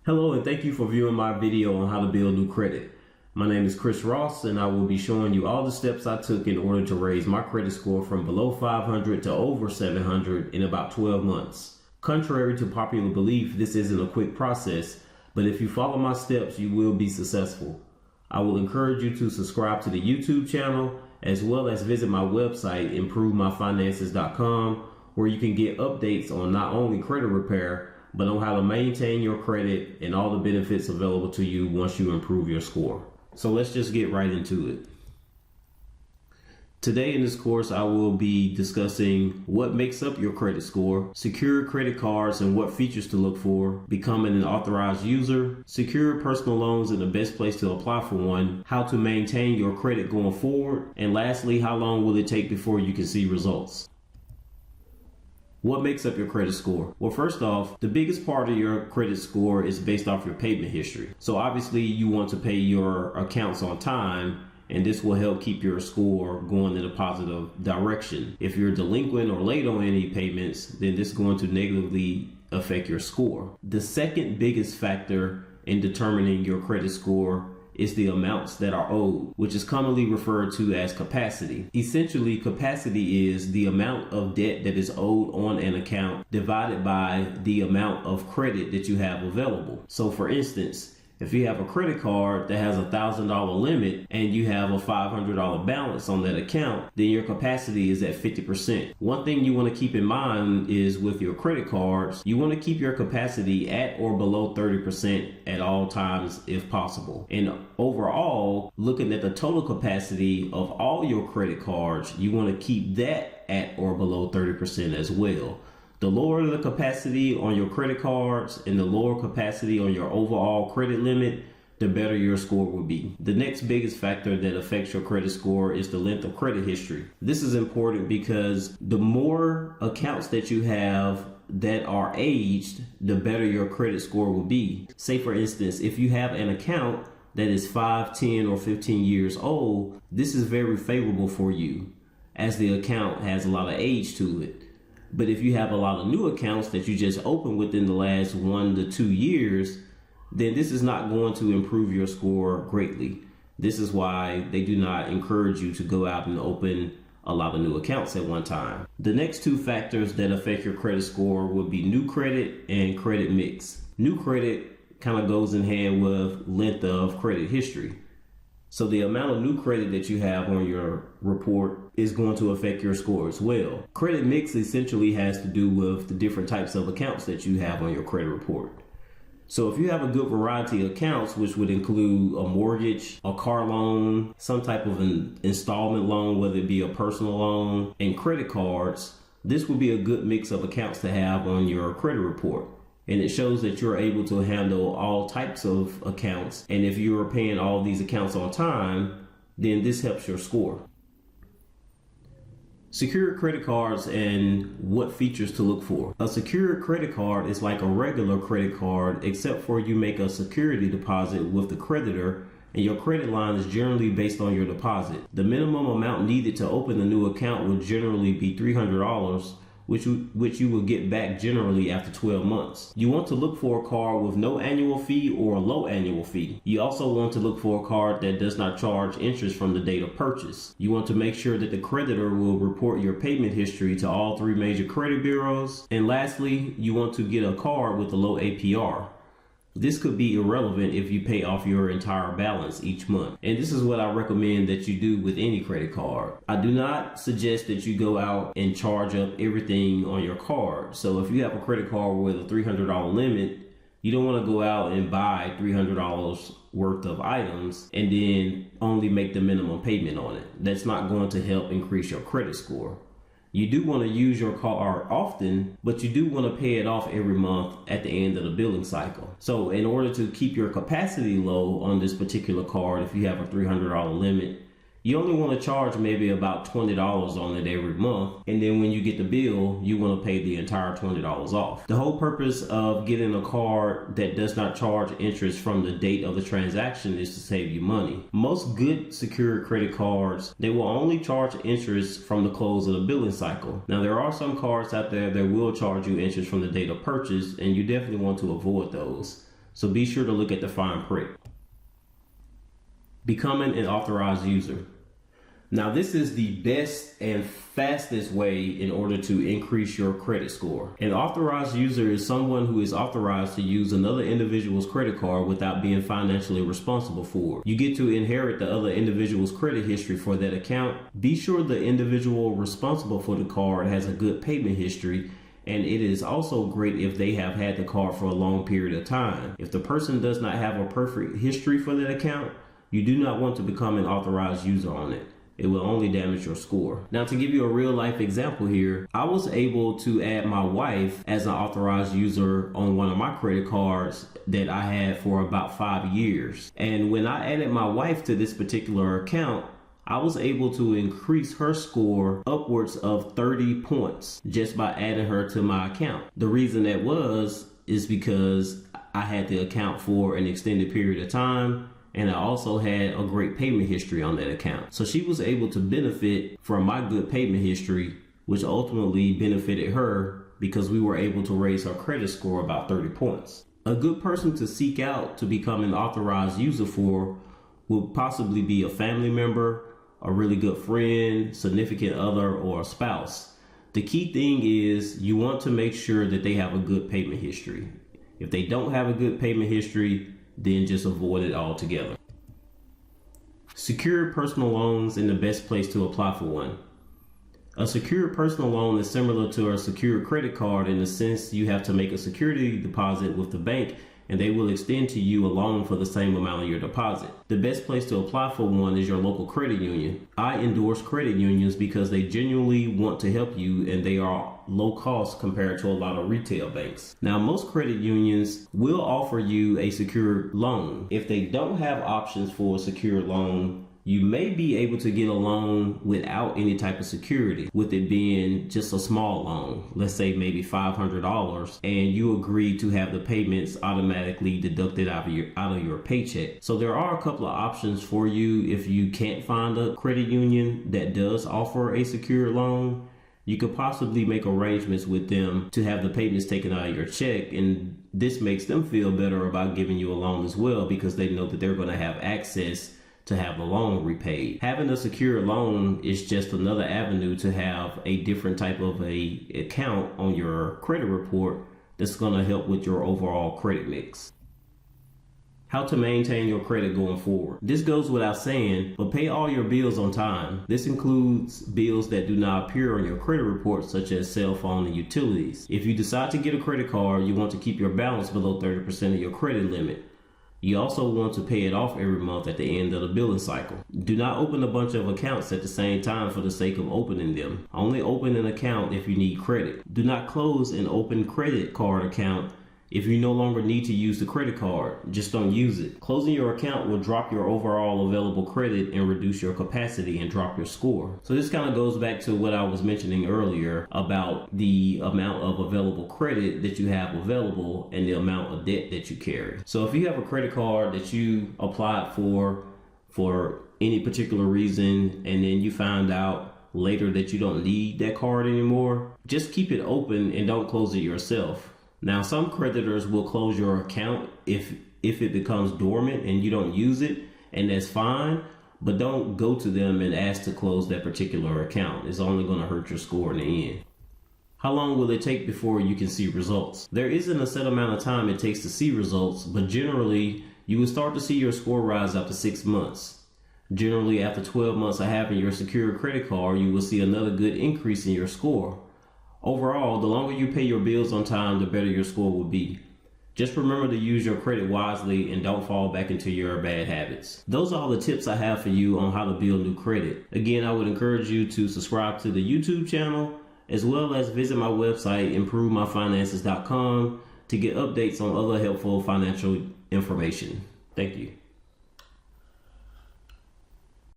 Hello and thank you for viewing my video on how to build new credit. My name is Chris Ross and I will be showing you all the steps I took in order to raise my credit score from below 500 to over 700 in about 12 months. Contrary to popular belief, this isn't a quick process, but if you follow my steps, you will be successful. I will encourage you to subscribe to the YouTube channel as well as visit my website, improvemyfinances.com, where you can get updates on not only credit repair, but on how to maintain your credit and all the benefits available to you once you improve your score. So let's just get right into it. Today in this course, I will be discussing what makes up your credit score, secured credit cards and what features to look for, becoming an authorized user, secured personal loans and the best place to apply for one, how to maintain your credit going forward, and lastly, how long will it take before you can see results. What makes up your credit score? Well, first off, the biggest part of your credit score is based off your payment history. So obviously you want to pay your accounts on time, and this will help keep your score going in a positive direction. If you're delinquent or late on any payments, then this is going to negatively affect your score. The second biggest factor in determining your credit score is the amounts that are owed, which is commonly referred to as capacity. Essentially, capacity is the amount of debt that is owed on an account divided by the amount of credit that you have available. So for instance, if you have a credit card that has $1,000 limit and you have a $500 balance on that account, then your capacity is at 50%. One thing you want to keep in mind is with your credit cards, you want to keep your capacity at or below 30% at all times if possible. And overall, looking at the total capacity of all your credit cards, you want to keep that at or below 30% as well. The lower the capacity on your credit cards and the lower capacity on your overall credit limit, the better your score will be. The next biggest factor that affects your credit score is the length of credit history. This is important because the more accounts that you have that are aged, the better your credit score will be. Say for instance, if you have an account that is 5, 10, or 15 years old, this is very favorable for you as the account has a lot of age to it. But if you have a lot of new accounts that you just opened within the last 1 to 2 years, then this is not going to improve your score greatly. This is why they do not encourage you to go out and open a lot of new accounts at one time. The next two factors that affect your credit score would be new credit and credit mix. New credit kind of goes in hand with length of credit history. So the amount of new credit that you have on your report is going to affect your score as well. Credit mix essentially has to do with the different types of accounts that you have on your credit report. So if you have a good variety of accounts, which would include a mortgage, a car loan, some type of an installment loan, whether it be a personal loan, and credit cards, this would be a good mix of accounts to have on your credit report. And it shows that you're able to handle all types of accounts. And if you're paying all these accounts on time, then this helps your score. Secured credit cards and what features to look for. A secured credit card is like a regular credit card, except for you make a security deposit with the creditor, and your credit line is generally based on your deposit. The minimum amount needed to open a new account would generally be $300, which you will get back generally after 12 months. You want to look for a card with no annual fee or a low annual fee. You also want to look for a card that does not charge interest from the date of purchase. You want to make sure that the creditor will report your payment history to all 3 major credit bureaus. And lastly, you want to get a card with a low APR. This could be irrelevant if you pay off your entire balance each month. And this is what I recommend that you do with any credit card. I do not suggest that you go out and charge up everything on your card. So if you have a credit card with a $300 limit, you don't want to go out and buy $300 worth of items and then only make the minimum payment on it. That's not going to help increase your credit score. You do want to use your card often, but you do want to pay it off every month at the end of the billing cycle. So in order to keep your capacity low on this particular card, if you have a $300 limit, you only want to charge maybe about $20 on it every month. And then when you get the bill, you want to pay the entire $20 off. The whole purpose of getting a card that does not charge interest from the date of the transaction is to save you money. Most good secured credit cards, they will only charge interest from the close of the billing cycle. Now, there are some cards out there that will charge you interest from the date of purchase, and you definitely want to avoid those. So be sure to look at the fine print. Becoming an authorized user. Now, this is the best and fastest way in order to increase your credit score. An authorized user is someone who is authorized to use another individual's credit card without being financially responsible for it. You get to inherit the other individual's credit history for that account. Be sure the individual responsible for the card has a good payment history, and it is also great if they have had the card for a long period of time. If the person does not have a perfect history for that account, you do not want to become an authorized user on it. It will only damage your score. Now, to give you a real life example here, I was able to add my wife as an authorized user on one of my credit cards that I had for about 5 years. And when I added my wife to this particular account, I was able to increase her score upwards of 30 points just by adding her to my account. The reason that is because I had the account for an extended period of time, and I also had a great payment history on that account. So she was able to benefit from my good payment history, which ultimately benefited her because we were able to raise her credit score about 30 points. A good person to seek out to become an authorized user for would possibly be a family member, a really good friend, significant other, or a spouse. The key thing is you want to make sure that they have a good payment history. If they don't have a good payment history, then just avoid it altogether. Secured personal loans and the best place to apply for one. A secured personal loan is similar to a secured credit card in the sense you have to make a security deposit with the bank, and they will extend to you a loan for the same amount of your deposit. The best place to apply for one is your local credit union. I endorse credit unions because they genuinely want to help you, and they are low cost compared to a lot of retail banks. Now, most credit unions will offer you a secured loan. If they don't have options for a secured loan, you may be able to get a loan without any type of security, with it being just a small loan, let's say maybe $500, and you agree to have the payments automatically deducted out of your paycheck. So there are a couple of options for you if you can't find a credit union that does offer a secured loan. You could possibly make arrangements with them to have the payments taken out of your check, and this makes them feel better about giving you a loan as well because they know that they're going to have access to have the loan repaid. Having a secure loan is just another avenue to have a different type of a account on your credit report that's going to help with your overall credit mix. How to maintain your credit going forward. This goes without saying, but pay all your bills on time. This includes bills that do not appear on your credit report, such as cell phone and utilities. If you decide to get a credit card, you want to keep your balance below 30% of your credit limit. You also want to pay it off every month at the end of the billing cycle. Do not open a bunch of accounts at the same time for the sake of opening them. Only open an account if you need credit. Do not close an open credit card account if you no longer need to use the credit card. Just don't use it. Closing your account will drop your overall available credit and reduce your capacity and drop your score. So this kind of goes back to what I was mentioning earlier about the amount of available credit that you have available and the amount of debt that you carry. So if you have a credit card that you applied for any particular reason, and then you find out later that you don't need that card anymore, just keep it open and don't close it yourself. Now, some creditors will close your account if it becomes dormant and you don't use it, and that's fine, but don't go to them and ask to close that particular account. It's only going to hurt your score in the end. How long will it take before you can see results? There isn't a set amount of time it takes to see results, but generally, you will start to see your score rise after 6 months. Generally, after 12 months of having your secured credit card, you will see another good increase in your score. Overall, the longer you pay your bills on time, the better your score will be. Just remember to use your credit wisely and don't fall back into your bad habits. Those are all the tips I have for you on how to build new credit. Again, I would encourage you to subscribe to the YouTube channel, as well as visit my website, improvemyfinances.com, to get updates on other helpful financial information. Thank you.